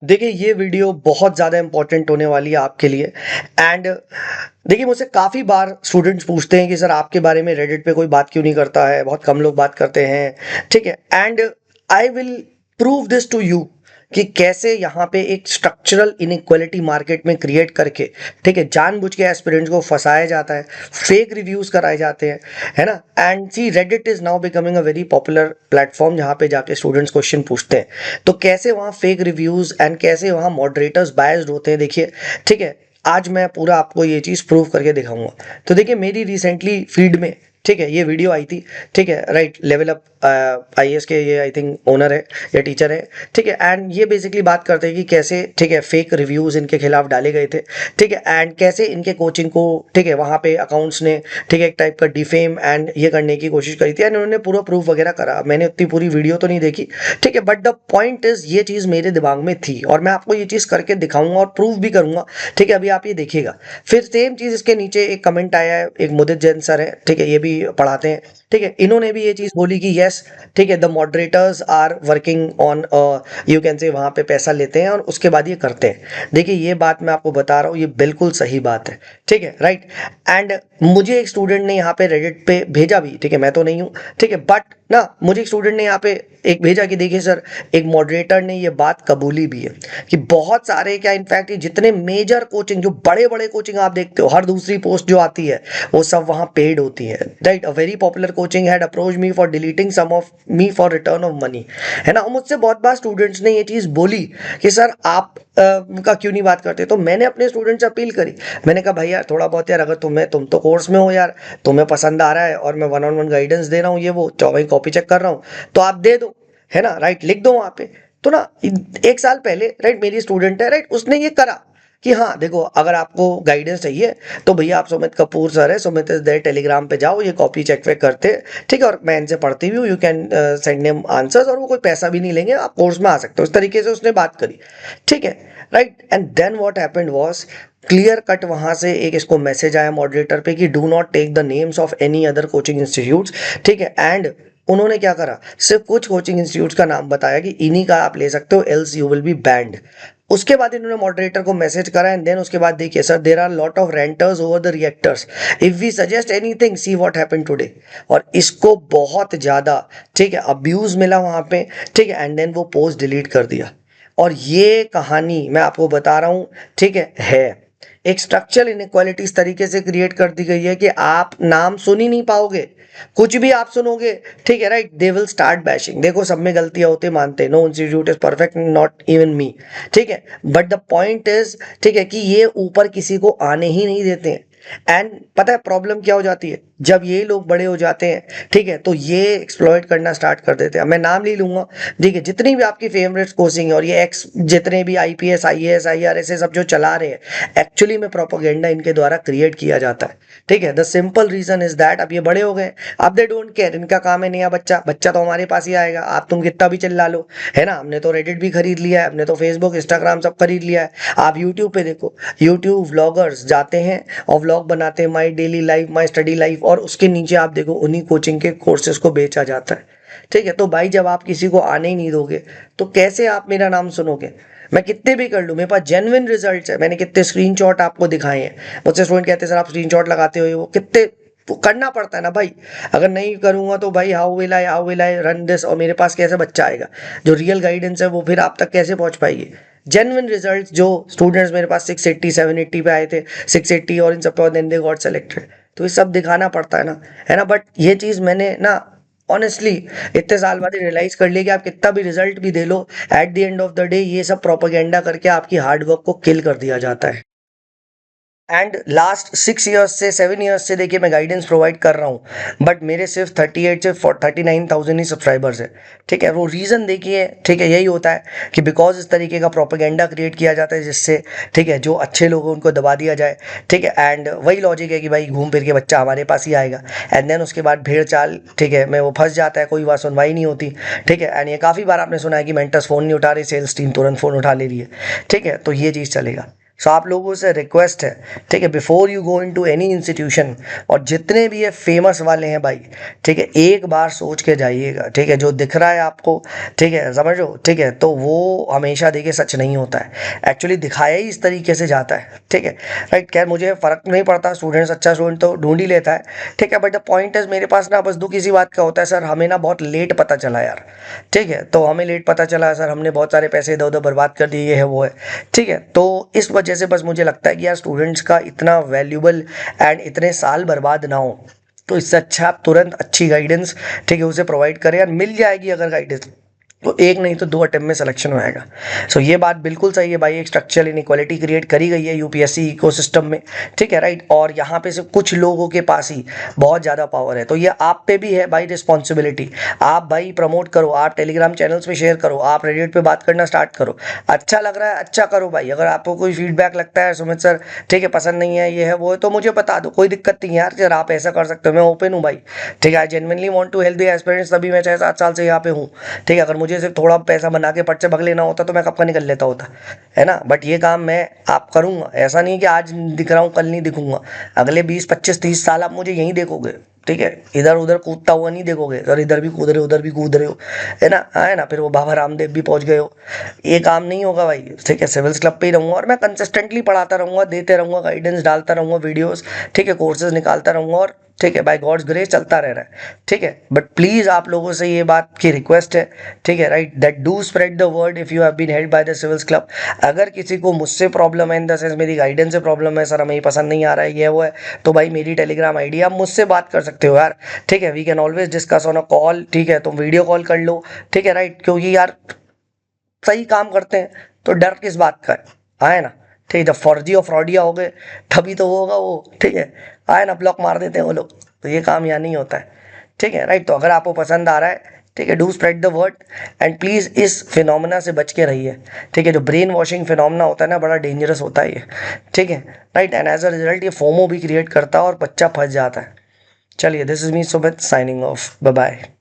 देखिए ये वीडियो बहुत ज़्यादा इंपॉर्टेंट होने वाली है आपके लिए। एंड देखिए मुझसे काफ़ी बार स्टूडेंट्स पूछते हैं कि सर आपके बारे में रेडिट पे कोई बात क्यों नहीं करता है, बहुत कम लोग बात करते हैं, ठीक है। And I will prove this to you कि कैसे यहाँ पे एक स्ट्रक्चरल इनइक्वालिटी मार्केट में क्रिएट करके, ठीक है, जानबूझ के एस्पिरेंट्स को फंसाया जाता है, फेक रिव्यूज कराए जाते हैं, है ना। And see Reddit is now becoming a very popular platform जहाँ पे जाके स्टूडेंट्स क्वेश्चन पूछते हैं। तो कैसे वहाँ फेक रिव्यूज एंड कैसे वहाँ मॉडरेटर्स बायस्ड होते हैं, देखिए, ठीक है। आज मैं पूरा आपको ये चीज़ प्रूव करके दिखाऊंगा। तो देखिए मेरी रिसेंटली फीड में, ठीक है, ये वीडियो आई थी, ठीक है, राइट, लेवल अप आईएएस के ये आई थिंक ओनर है या टीचर है, ठीक है। एंड ये बेसिकली बात करते हैं कि कैसे, ठीक है, फेक रिव्यूज इनके खिलाफ डाले गए थे, ठीक है। एंड कैसे इनके कोचिंग को, ठीक है, वहाँ पे अकाउंट्स ने, ठीक है, एक टाइप का डिफेम एंड ये करने की कोशिश करी थी। एंड उन्होंने पूरा प्रूफ वगैरह करा। मैंने उतनी पूरी वीडियो तो नहीं देखी, ठीक है, बट द पॉइंट इज ये चीज़ मेरे दिमाग में थी और मैं आपको ये चीज़ करके दिखाऊंगा और प्रूफ भी करूंगा, ठीक है। अभी आप ये देखिएगा। फिर सेम चीज़ इसके नीचे एक कमेंट आया है, एक मुदित जैन सर है, ठीक है, ये भी पढ़ाते हैं, ठीक है। इन्होंने भी ये चीज़ बोली कि यस, ठीक है, the moderators are working on, you can say, वहाँ पे पैसा लेते हैं और उसके बाद ये करते हैं। देखिए ये बात मैं आपको बता रहा हूँ, ये बिल्कुल सही बात है, ठीक है, राइट। एंड मुझे एक स्टूडेंट ने यहाँ पे रेडिट पे भेजा भी, ठीक है, मैं तो नहीं हूँ, ठीक है, बट ना मुझे एक स्टूडेंट ने यहाँ पे एक भेजा कि देखिए सर, एक मॉडरेटर ने ये बात कबूली भी है कि बहुत सारे, क्या इनफैक्ट जितने मेजर कोचिंग, जो बड़े बड़े कोचिंग आप देखते हो, हर दूसरी पोस्ट जो आती है वो सब वहाँ पेड होती है, right. A very popular coaching had approach me for deleting some of me for return of money, है ना। और मुझसे बहुत बार स्टूडेंट्स ने ये चीज़ बोली कि सर आप का क्यों नहीं बात करते। तो मैंने अपने स्टूडेंट से अपील करी, मैंने कहा भाई यार थोड़ा बहुत यार, अगर तुम तो कोर्स में हो यार, तुम्हें पसंद आ रहा है और मैं वन ऑन वन गाइडेंस दे रहा हूँ, ये वो वही कॉपी चेक कर रहा हूँ, तो आप दे दो, है ना, राइट, लिख दो वहाँ पे। तो ना एक साल पहले, राइट, मेरी स्टूडेंट है, राइट, उसने ये करा कि हाँ देखो, अगर आपको गाइडेंस चाहिए तो भैया आप सुमित कपूर सर है, सुमित इज देयर, टेलीग्राम पे जाओ, ये कॉपी चेक वेक करते हैं, ठीक है, और मैं इनसे पढ़ती भी हूँ, you can send them answers, और वो कोई पैसा भी नहीं लेंगे, आप कोर्स में आ सकते हो। इस तरीके से उसने बात करी, ठीक है, right. And then what happened was, clear cut वहाँ से एक इसको मैसेज आया मॉडरेटर पे कि do not take the names of any other coaching institutes, ठीक है। एंड उन्होंने क्या करा, सिर्फ कुछ कोचिंग इंस्टीट्यूट्स का नाम बताया कि इन्हीं का आप ले सकते हो, else you will be band. उसके बाद इन्होंने मॉडरेटर को मैसेज करा एंड देन उसके बाद देखिए sir, there are lot of renters over the reactors, if we suggest anything see what happened today. और इसको बहुत ज़्यादा, ठीक है, अब्यूज़ मिला वहाँ पे, ठीक है। एंड देन वो पोस्ट डिलीट कर दिया। और ये कहानी मैं आपको बता रहा हूँ, ठीक है एक स्ट्रक्चरल इनइक्वालिटी इस तरीके से क्रिएट कर दी गई है कि आप नाम सुन ही नहीं पाओगे, कुछ भी आप सुनोगे, ठीक है, right, they will start bashing. देखो सब में गलतियां होती, मानते, no institute is perfect, not even me, ठीक है, बट द पॉइंट इज, ठीक है, कि ये ऊपर किसी को आने ही नहीं देते हैं। एंड पता है प्रॉब्लम क्या हो जाती है, जब ये लोग बड़े हो जाते हैं, ठीक है, तो ये एक्सप्लॉइट करना स्टार्ट कर देते हैं। मैं नाम ले लूंगा, ठीक है, जितनी भी आपकी फेवरेट कोचिंग और ये एक्स जितने भी आईपीएस आईएएस आईआरएस सब जो चला रहे हैं, एक्चुअली में प्रोपोगेंडा इनके द्वारा क्रिएट किया जाता है, ठीक है। The simple reason is that अब ये बड़े हो गए, अब दे डोंट केयर, इनका काम है नया बच्चा, बच्चा तो हमारे पास ही आएगा, आप तुम कितना भी चिल्ला लो, है ना। हमने तो रेडिट भी खरीद लिया है, हमने तो फेसबुक इंस्टाग्राम सब खरीद लिया है। आप यूट्यूब पे देखो, यूट्यूब व्लॉगर्स जाते हैं और व्लॉग बनाते हैं, my daily life, my study life, और उसके नीचे आप देखो उन्हीं कोचिंग के कोर्सेज को बेचा जाता है, ठीक है। तो भाई जब आप किसी को आने ही नहीं दोगे तो कैसे आप मेरा नाम सुनोगे। मैं कितने भी कर लूँ, मेरे पास जेन्युइन रिजल्ट्स है, मैंने कितने स्क्रीनशॉट आपको दिखाए हैं। मुझसे स्टूडेंट कहते हैं सर आप स्क्रीनशॉट लगाते हो, वो कितने, वो करना पड़ता है ना भाई। अगर नहीं करूंगा तो भाई how will I run this, और मेरे पास कैसे बच्चा आएगा। जो रियल गाइडेंस है वो फिर आप तक कैसे पहुंच पाएगी। जेन्युइन रिजल्ट्स जो स्टूडेंट्स मेरे पास 680 780 पे आए थे, 680, और इन सब पे देन दे गॉट सेलेक्टेड, तो ये सब दिखाना पड़ता है ना। बट ये चीज़ मैंने ना ऑनेस्टली इतने साल बाद रियलाइज कर लिया कि आप कितना भी रिजल्ट भी दे लो, at the end of the day ये सब प्रोपेगेंडा करके आपकी हार्डवर्क को किल कर दिया जाता है। एंड लास्ट 6 ईयर्स से 7 ईयर्स से देखिए मैं गाइडेंस प्रोवाइड कर रहा हूँ, बट मेरे सिर्फ 38 से 39,000 ही सब्सक्राइबर्स है, ठीक है। वो रीज़न देखिए, ठीक है, यही होता है कि बिकॉज इस तरीके का प्रोपेगेंडा क्रिएट किया जाता है जिससे, ठीक है, जो अच्छे लोग हैं उनको दबा दिया जाए, ठीक है। एंड वही लॉजिक है कि भाई घूम फिर के बच्चा हमारे पास ही आएगा, एंड देन उसके बाद भेड़ चाल, ठीक है, में वो फंस जाता है, कोई बात सुनवाई नहीं होती, ठीक है। एंड ये काफ़ी बार आपने सुना है कि मेंटर्स फ़ोन नहीं उठा रहे, सेल्स टीम तुरंत फ़ोन उठा ले रही है, ठीक है, तो ये चीज़ चलेगा। सो आप लोगों से रिक्वेस्ट है, ठीक है, before you go into any institution, और जितने भी ये फेमस वाले हैं भाई, ठीक है, एक बार सोच के जाइएगा, ठीक है, जो दिख रहा है आपको, ठीक है, समझो, ठीक है, तो वो हमेशा देखिए सच नहीं होता है, एक्चुअली दिखाया ही इस तरीके से जाता है, ठीक है, राइट। खैर मुझे फ़र्क नहीं पड़ता, स्टूडेंट्स अच्छा स्टूडेंट तो ढूंढ ही लेता है, ठीक है, बट द पॉइंट इज मेरे पास ना बस दुख इसी बात का होता है, सर हमें ना बहुत लेट पता चला यार, ठीक है, तो हमें लेट पता चला सर, हमने बहुत सारे पैसे इधर उधर बर्बाद कर दिए, ये है वो है, ठीक है, तो इस वजह से बस मुझे लगता है कि यार स्टूडेंट्स का इतना वैल्यूबल एंड इतने साल बर्बाद ना हो, तो इससे अच्छा आप तुरंत अच्छी गाइडेंस, ठीक है, उसे प्रोवाइड करें, यार मिल जाएगी अगर गाइडेंस तो एक नहीं तो 2 अटेम्प्ट में सिलेक्शन होएगा। सो ये बात बिल्कुल सही है भाई, एक स्ट्रक्चरल इनइक्वालिटी क्रिएट करी गई है यूपीएससी इकोसिस्टम में, ठीक है, राइट, और यहाँ पे से कुछ लोगों के पास ही बहुत ज़्यादा पावर है, तो ये आप पे भी है भाई रिस्पॉन्सिबिलिटी, आप भाई प्रमोट करो, आप टेलीग्राम चैनल्स पे शेयर करो, आप रेडिट पे बात करना स्टार्ट करो, अच्छा लग रहा है अच्छा करो भाई, अगर आपको कोई फीडबैक लगता है सुमित सर, ठीक है, पसंद नहीं है ये है वो है, तो मुझे बता दो, कोई दिक्कत नहीं है यार, सर आप ऐसा कर सकते हो, मैं ओपन हूँ भाई, ठीक है, I genuinely want to help the aspirants, तभी मैं 6-7 साल से यहाँ पे हूँ, ठीक है, अगर मुझे सिर्फ थोड़ा पैसा बना के पट से भग लेना होता तो मैं कब का निकल लेता होता, है ना, बट ये काम मैं आप करूँगा, ऐसा नहीं कि आज दिख रहा हूँ कल नहीं दिखूंगा, अगले 20-25-30 साल आप मुझे यहीं देखोगे, ठीक है, इधर उधर कूदता हुआ नहीं देखोगे, सर इधर भी कूद रहे हो उधर भी कूद रहे हो, है ना, फिर वो बाबा रामदेव भी पहुंच गए हो, ये काम नहीं होगा भाई, ठीक है, सिविल्स क्लब पे ही रहूँगा और मैं कंसिस्टेंटली पढ़ाता रहूँगा, देते रहूँगा, गाइडेंस डालता रहूँगा, वीडियोस, ठीक है, कोर्सेज निकालता रहूँगा, और ठीक है, बाय गॉड्स ग्रेस चलता रह रहा है, ठीक है, बट प्लीज़ आप लोगों से ये बात की रिक्वेस्ट है, ठीक है, right, that do spread the word if you have been held by the civils club, अगर किसी को मुझसे प्रॉब्लम है, इन द सेंस मेरी गाइडेंस से प्रॉब्लम है, सर हमें ये पसंद नहीं आ रहा है ये वो है, तो भाई मेरी टेलीग्राम आईडी आप मुझसे बात कर सकते हो यार, ठीक है, we can always discuss on a call, ठीक है, तुम वीडियो कॉल कर लो, ठीक है, राइट, क्योंकि यार सही काम करते हैं तो डर किस बात का है ना, ठीक है, जब फर्जी और फ्रॉडिया हो गए तभी तो वो होगा वो, ठीक है ना, ब्लॉक मार देते हैं वो लोग, तो ये काम यहाँ नहीं होता है, ठीक है, राइट, तो अगर आपको पसंद आ रहा है, ठीक है, do spread the word and please इस फिनोमेना से बच के रहिए, ठीक है, जो ब्रेन वॉशिंग फिनोमेना होता है ना बड़ा डेंजरस होता है ये, ठीक है, right, and as a result ये फोमो भी क्रिएट करता है और बच्चा फंस जाता है। चलिए, this is me Sumit signing off, bye bye.